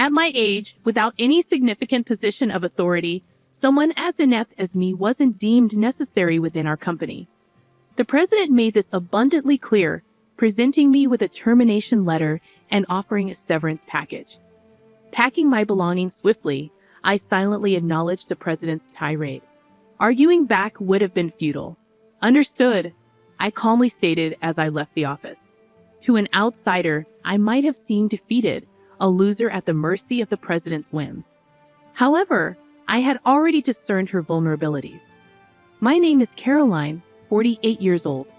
At my age, without any significant position of authority, someone as inept as me wasn't deemed necessary within our company. The president made this abundantly clear, presenting me with a termination letter and offering a severance package. Packing my belongings swiftly, I silently acknowledged the president's tirade. Arguing back would have been futile. Understood, I calmly stated as I left the office. To an outsider, I might have seemed defeated, a loser at the mercy of the president's whims. However, I had already discerned her vulnerabilities. My name is Caroline, 48 years old.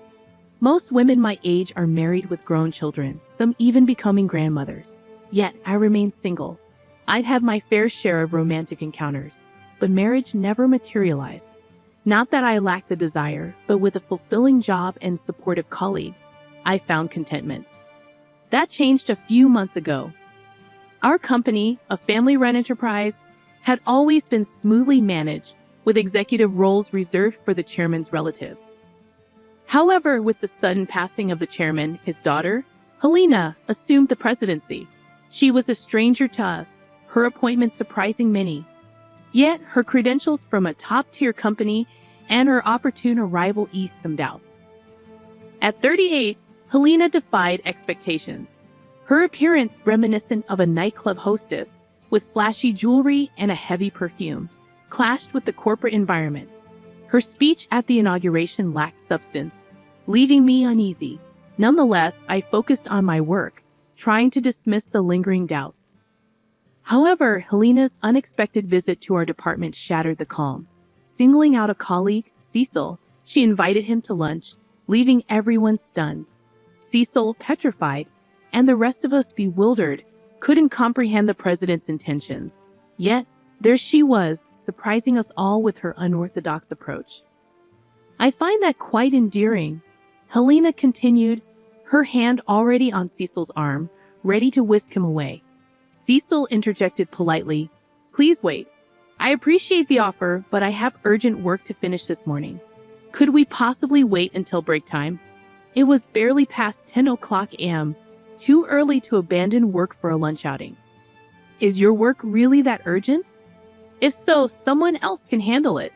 Most women my age are married with grown children, some even becoming grandmothers. Yet, I remain single. I've had my fair share of romantic encounters, but marriage never materialized. Not that I lacked the desire, but with a fulfilling job and supportive colleagues, I found contentment. That changed a few months ago. Our company, a family-run enterprise, had always been smoothly managed, with executive roles reserved for the chairman's relatives. However, with the sudden passing of the chairman, his daughter, Helena, assumed the presidency. She was a stranger to us, her appointment surprising many. Yet, her credentials from a top-tier company and her opportune arrival eased some doubts. At 38, Helena defied expectations. Her appearance reminiscent of a nightclub hostess, with flashy jewelry and a heavy perfume, clashed with the corporate environment. Her speech at the inauguration lacked substance, leaving me uneasy. Nonetheless, I focused on my work, trying to dismiss the lingering doubts. However, Helena's unexpected visit to our department shattered the calm. Singling out a colleague, Cecil, she invited him to lunch, leaving everyone stunned. Cecil, petrified, and the rest of us bewildered, couldn't comprehend the president's intentions. Yet, there she was, surprising us all with her unorthodox approach. I find that quite endearing, Helena continued, her hand already on Cecil's arm, ready to whisk him away. Cecil interjected politely, "Please wait. I appreciate the offer, but I have urgent work to finish this morning. Could we possibly wait until break time?" It was barely past 10 o'clock a.m., too early to abandon work for a lunch outing. "Is your work really that urgent? If so, someone else can handle it.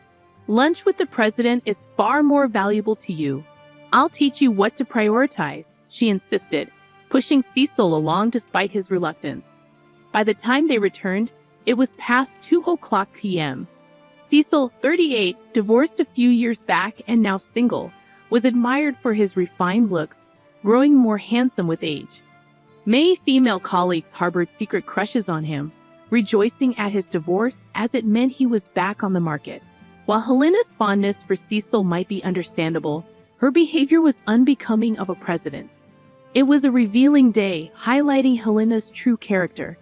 Lunch with the president is far more valuable to you. I'll teach you what to prioritize," she insisted, pushing Cecil along despite his reluctance. By the time they returned, it was past 2 o'clock p.m. Cecil, 38, divorced a few years back and now single, was admired for his refined looks, growing more handsome with age. Many female colleagues harbored secret crushes on him, rejoicing at his divorce as it meant he was back on the market. While Helena's fondness for Cecil might be understandable, her behavior was unbecoming of a president. It was a revealing day, highlighting Helena's true character.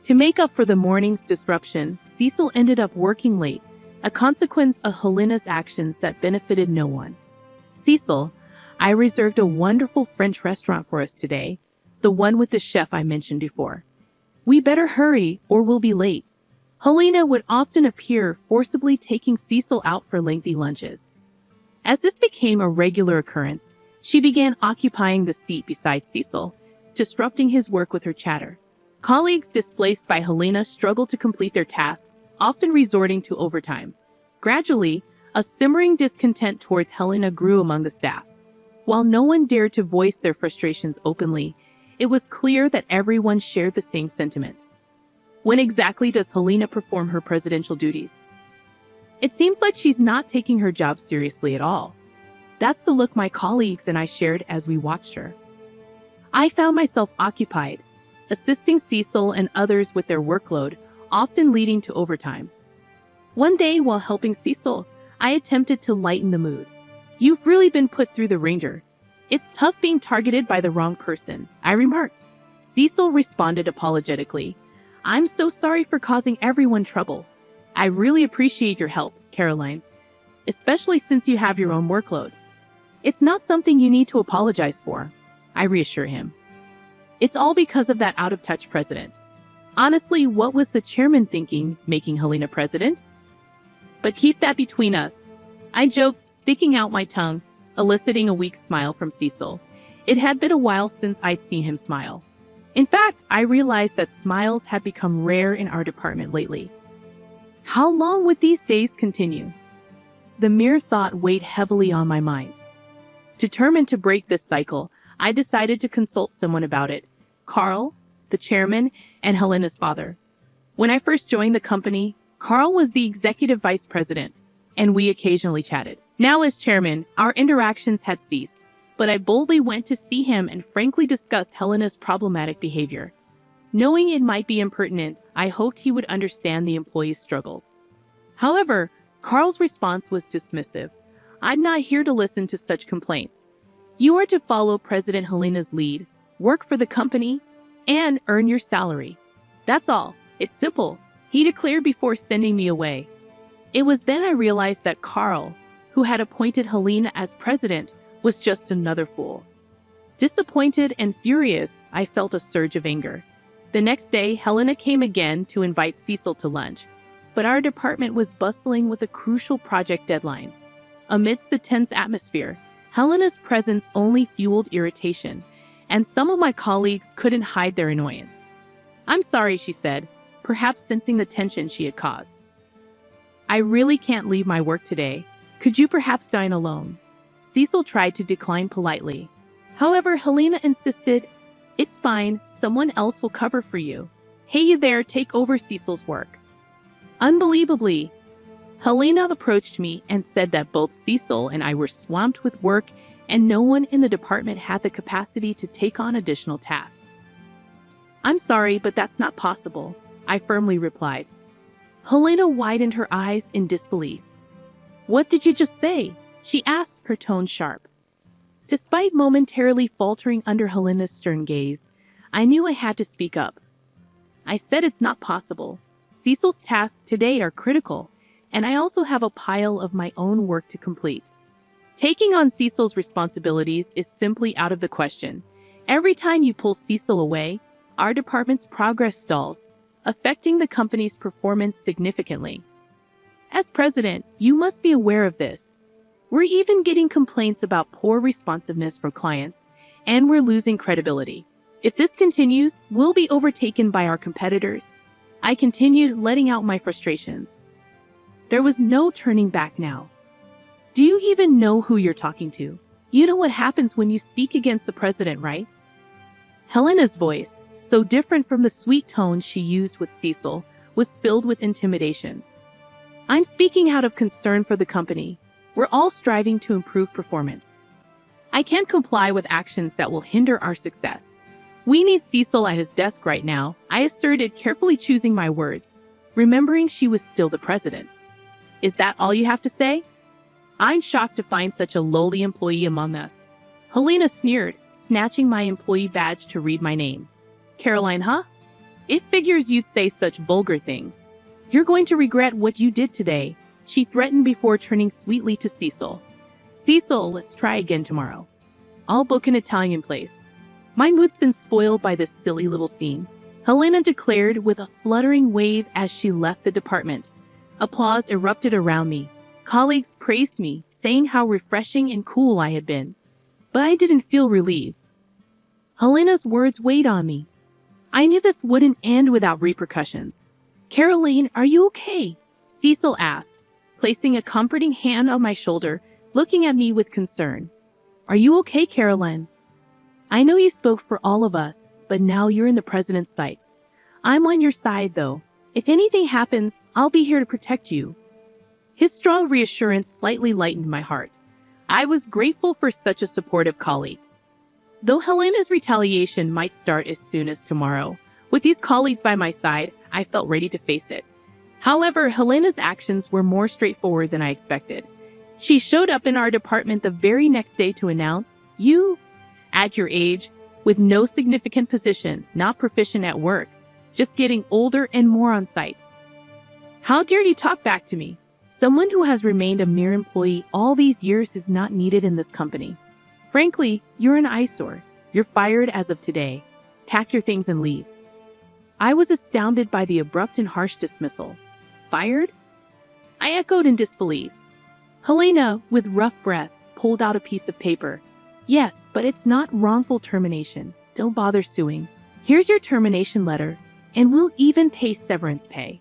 To make up for the morning's disruption, Cecil ended up working late, a consequence of Helena's actions that benefited no one. "Cecil, I reserved a wonderful French restaurant for us today, the one with the chef I mentioned before. We better hurry or we'll be late." Helena would often appear, forcibly taking Cecil out for lengthy lunches. As this became a regular occurrence, she began occupying the seat beside Cecil, disrupting his work with her chatter. Colleagues displaced by Helena struggled to complete their tasks, often resorting to overtime. Gradually, a simmering discontent towards Helena grew among the staff. While no one dared to voice their frustrations openly, it was clear that everyone shared the same sentiment. When exactly does Helena perform her presidential duties? It seems like she's not taking her job seriously at all. That's the look my colleagues and I shared as we watched her. I found myself occupied, assisting Cecil and others with their workload, often leading to overtime. One day, while helping Cecil, I attempted to lighten the mood. "You've really been put through the ringer. It's tough being targeted by the wrong person," I remarked. Cecil responded apologetically, "I'm so sorry for causing everyone trouble. I really appreciate your help, Caroline, especially since you have your own workload. It's not something you need to apologize for," I reassure him. "It's all because of that out-of-touch president. Honestly, what was the chairman thinking, making Helena president? But keep that between us," I joked, sticking out my tongue, eliciting a weak smile from Cecil. It had been a while since I'd seen him smile. In fact, I realized that smiles had become rare in our department lately. How long would these days continue? The mere thought weighed heavily on my mind. Determined to break this cycle, I decided to consult someone about it: Carl, the chairman, and Helena's father. When I first joined the company, Carl was the executive vice president, and we occasionally chatted. Now as chairman, our interactions had ceased, but I boldly went to see him and frankly discussed Helena's problematic behavior. Knowing it might be impertinent, I hoped he would understand the employee's struggles. However, Carl's response was dismissive. "I'm not here to listen to such complaints. You are to follow President Helena's lead, work for the company, and earn your salary. That's all. It's simple," he declared before sending me away. It was then I realized that Carl, who had appointed Helena as president, was just another fool. Disappointed and furious, I felt a surge of anger. The next day, Helena came again to invite Cecil to lunch, but our department was bustling with a crucial project deadline. Amidst the tense atmosphere, Helena's presence only fueled irritation, and some of my colleagues couldn't hide their annoyance. "I'm sorry," she said, perhaps sensing the tension she had caused. "I really can't leave my work today. Could you perhaps dine alone?" Cecil tried to decline politely. However, Helena insisted, "It's fine, someone else will cover for you. Hey, you there, take over Cecil's work." Unbelievably, Helena approached me and said that both Cecil and I were swamped with work and no one in the department had the capacity to take on additional tasks. "I'm sorry, but that's not possible," I firmly replied. Helena widened her eyes in disbelief. "What did you just say?" she asked, her tone sharp. Despite momentarily faltering under Helena's stern gaze, I knew I had to speak up. I said it's not possible. Cecil's tasks today are critical, and I also have a pile of my own work to complete. Taking on Cecil's responsibilities is simply out of the question. Every time you pull Cecil away, our department's progress stalls, affecting the company's performance significantly. As president, you must be aware of this. We're even getting complaints about poor responsiveness from clients, and we're losing credibility. If this continues, we'll be overtaken by our competitors. I continued letting out my frustrations. There was no turning back now. Do you even know who you're talking to? You know what happens when you speak against the president, right? Helena's voice, so different from the sweet tone she used with Cecil, was filled with intimidation. "I'm speaking out of concern for the company. We're all striving to improve performance. I can't comply with actions that will hinder our success. We need Cecil at his desk right now," I asserted, carefully choosing my words, remembering she was still the president. "Is that all you have to say?" I'm shocked to find such a lowly employee among us. Helena sneered, snatching my employee badge to read my name. "Caroline, huh? It figures you'd say such vulgar things. You're going to regret what you did today," she threatened before turning sweetly to Cecil. "Cecil, let's try again tomorrow. I'll book an Italian place." My mood's been spoiled by this silly little scene, Helena declared with a fluttering wave as she left the department. Applause erupted around me. Colleagues praised me, saying how refreshing and cool I had been. But I didn't feel relieved. Helena's words weighed on me. I knew this wouldn't end without repercussions. "Caroline, are you okay?" Cecil asked, placing a comforting hand on my shoulder, looking at me with concern. "Are you okay, Caroline? I know you spoke for all of us, but now you're in the president's sights. I'm on your side, though. If anything happens, I'll be here to protect you." His strong reassurance slightly lightened my heart. I was grateful for such a supportive colleague. Though Helena's retaliation might start as soon as tomorrow, with these colleagues by my side, I felt ready to face it. However, Helena's actions were more straightforward than I expected. She showed up in our department the very next day to announce, "You, at your age, with no significant position, not proficient at work, just getting older and more on sight. How dare you talk back to me? Someone who has remained a mere employee all these years is not needed in this company. Frankly, you're an eyesore. You're fired as of today. Pack your things and leave." I was astounded by the abrupt and harsh dismissal. Fired? I echoed in disbelief. Helena, with rough breath, pulled out a piece of paper. "Yes, but it's not wrongful termination. Don't bother suing. Here's your termination letter, and we'll even pay severance pay.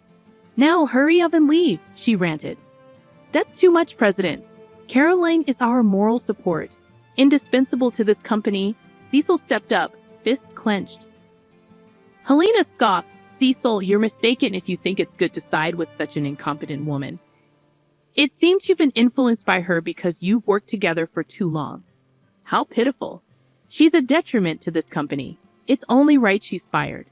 Now hurry up and leave, she ranted. That's too much, President. Caroline is our moral support, indispensable to this company. Cecil stepped up, fists clenched. Helena scoffed. Cecil, you're mistaken if you think it's good to side with such an incompetent woman. It seems you've been influenced by her because you've worked together for too long. How pitiful. She's a detriment to this company. It's only right she's fired.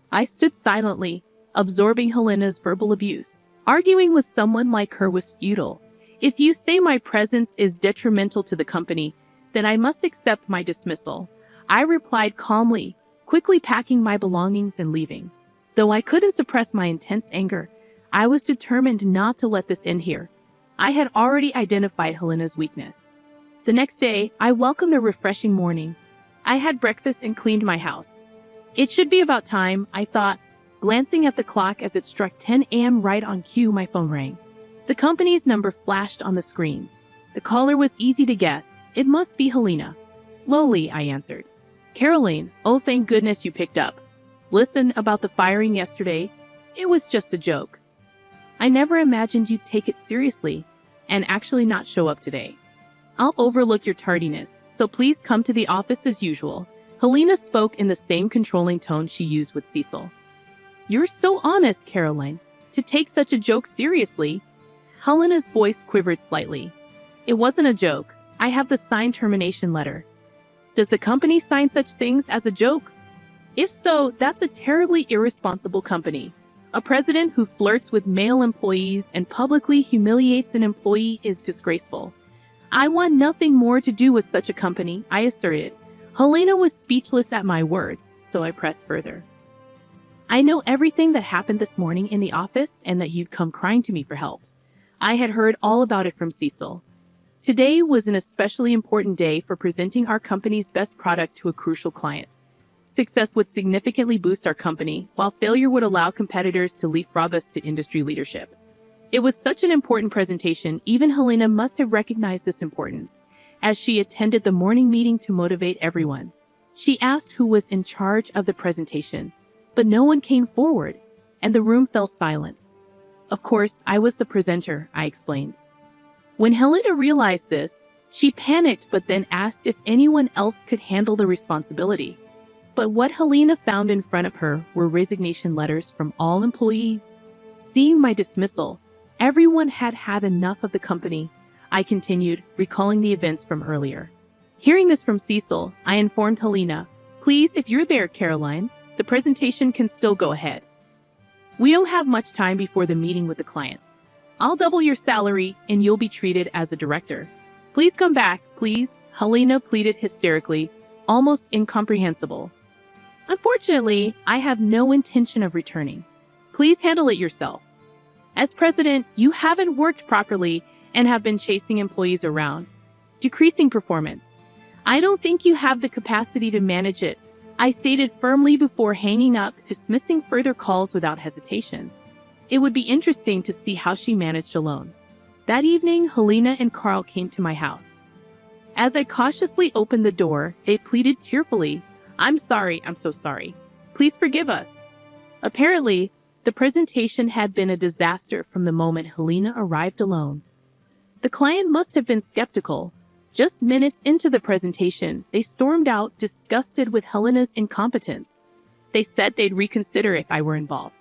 I stood silently, absorbing Helena's verbal abuse. Arguing with someone like her was futile. If you say my presence is detrimental to the company, then I must accept my dismissal. I replied calmly, quickly packing my belongings and leaving. Though I couldn't suppress my intense anger, I was determined not to let this end here. I had already identified Helena's weakness. The next day, I welcomed a refreshing morning. I had breakfast and cleaned my house. It should be about time, I thought. Glancing at the clock as it struck 10 a.m. right on cue, my phone rang. The company's number flashed on the screen. The caller was easy to guess. It must be Helena. Slowly, I answered. Caroline, oh thank goodness you picked up. Listen, about the firing yesterday, it was just a joke. I never imagined you'd take it seriously and actually not show up today. I'll overlook your tardiness, so please come to the office as usual. Helena spoke in the same controlling tone she used with Cecil. You're so honest, Caroline, to take such a joke seriously. Helena's voice quivered slightly. It wasn't a joke. I have the signed termination letter. Does the company sign such things as a joke? If so, that's a terribly irresponsible company. A president who flirts with male employees and publicly humiliates an employee is disgraceful. I want nothing more to do with such a company, I asserted. Helena was speechless at my words, so I pressed further. I know everything that happened this morning in the office and that you'd come crying to me for help. I had heard all about it from Cecil. Today was an especially important day for presenting our company's best product to a crucial client. Success would significantly boost our company, while failure would allow competitors to leapfrog us to industry leadership. It was such an important presentation, even Helena must have recognized this importance, as she attended the morning meeting to motivate everyone. She asked who was in charge of the presentation, but no one came forward, and the room fell silent. Of course, I was the presenter, I explained. When Helena realized this, she panicked but then asked if anyone else could handle the responsibility. But what Helena found in front of her were resignation letters from all employees. Seeing my dismissal, everyone had had enough of the company, I continued, recalling the events from earlier. Hearing this from Cecil, I informed Helena, please, if you're there, Caroline, the presentation can still go ahead. We don't have much time before the meeting with the client. I'll double your salary and you'll be treated as a director. Please come back, please, Helena pleaded hysterically, almost incomprehensible. Unfortunately, I have no intention of returning. Please handle it yourself. As president, you haven't worked properly and have been chasing employees around, decreasing performance. I don't think you have the capacity to manage it, I stated firmly before hanging up, dismissing further calls without hesitation. It would be interesting to see how she managed alone. That evening, Helena and Carl came to my house. As I cautiously opened the door, they pleaded tearfully, I'm so sorry. Please forgive us. Apparently, the presentation had been a disaster from the moment Helena arrived alone. The client must have been skeptical. Just minutes into the presentation, they stormed out, disgusted with Helena's incompetence. They said they'd reconsider if I were involved.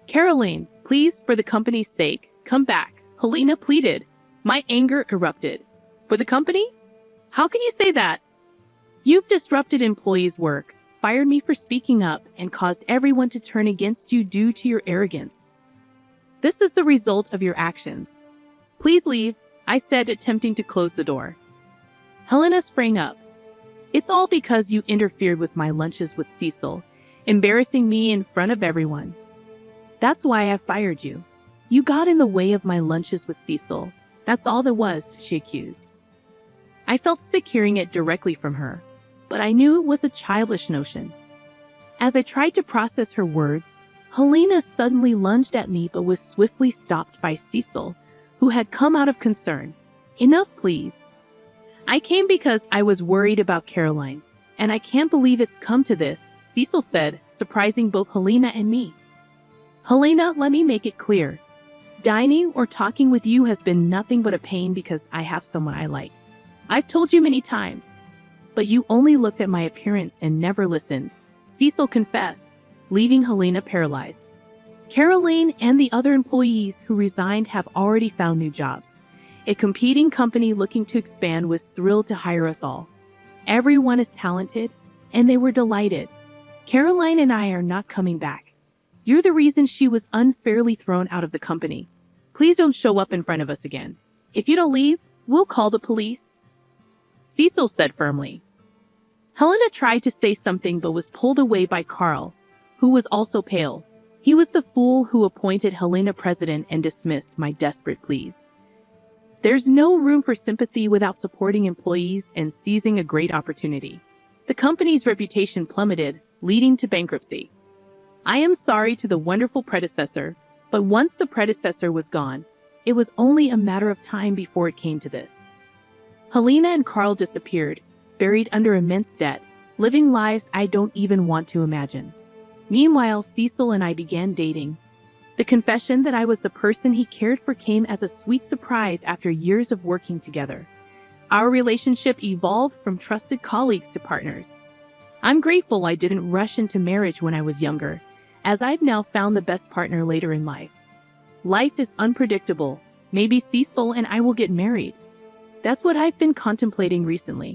Caroline, please, for the company's sake, come back, Helena pleaded. My anger erupted. For the company? How can you say that? You've disrupted employees' work, fired me for speaking up, and caused everyone to turn against you due to your arrogance. This is the result of your actions. Please leave, I said, attempting to close the door. Helena sprang up. It's all because you interfered with my lunches with Cecil, embarrassing me in front of everyone. That's why I fired you. You got in the way of my lunches with Cecil. That's all there was, she accused. I felt sick hearing it directly from her, but I knew it was a childish notion. As I tried to process her words, Helena suddenly lunged at me but was swiftly stopped by Cecil, who had come out of concern. Enough, please. I came because I was worried about Caroline, and I can't believe it's come to this, Cecil said, surprising both Helena and me. Helena, let me make it clear. Dining or talking with you has been nothing but a pain because I have someone I like. I've told you many times, but you only looked at my appearance and never listened, Cecil confessed, leaving Helena paralyzed. Caroline and the other employees who resigned have already found new jobs. A competing company looking to expand was thrilled to hire us all. Everyone is talented, and they were delighted. Caroline and I are not coming back. You're the reason she was unfairly thrown out of the company. Please don't show up in front of us again. If you don't leave, we'll call the police, Cecil said firmly. Helena tried to say something but was pulled away by Carl, who was also pale. He was the fool who appointed Helena president and dismissed my desperate pleas. There's no room for sympathy without supporting employees and seizing a great opportunity. The company's reputation plummeted, leading to bankruptcy. I am sorry to the wonderful predecessor, but once the predecessor was gone, it was only a matter of time before it came to this. Helena and Carl disappeared, buried under immense debt, living lives I don't even want to imagine. Meanwhile, Cecil and I began dating. The confession that I was the person he cared for came as a sweet surprise after years of working together. Our relationship evolved from trusted colleagues to partners. I'm grateful I didn't rush into marriage when I was younger, as I've now found the best partner later in life. Life is unpredictable. Maybe Cecil and I will get married. That's what I've been contemplating recently.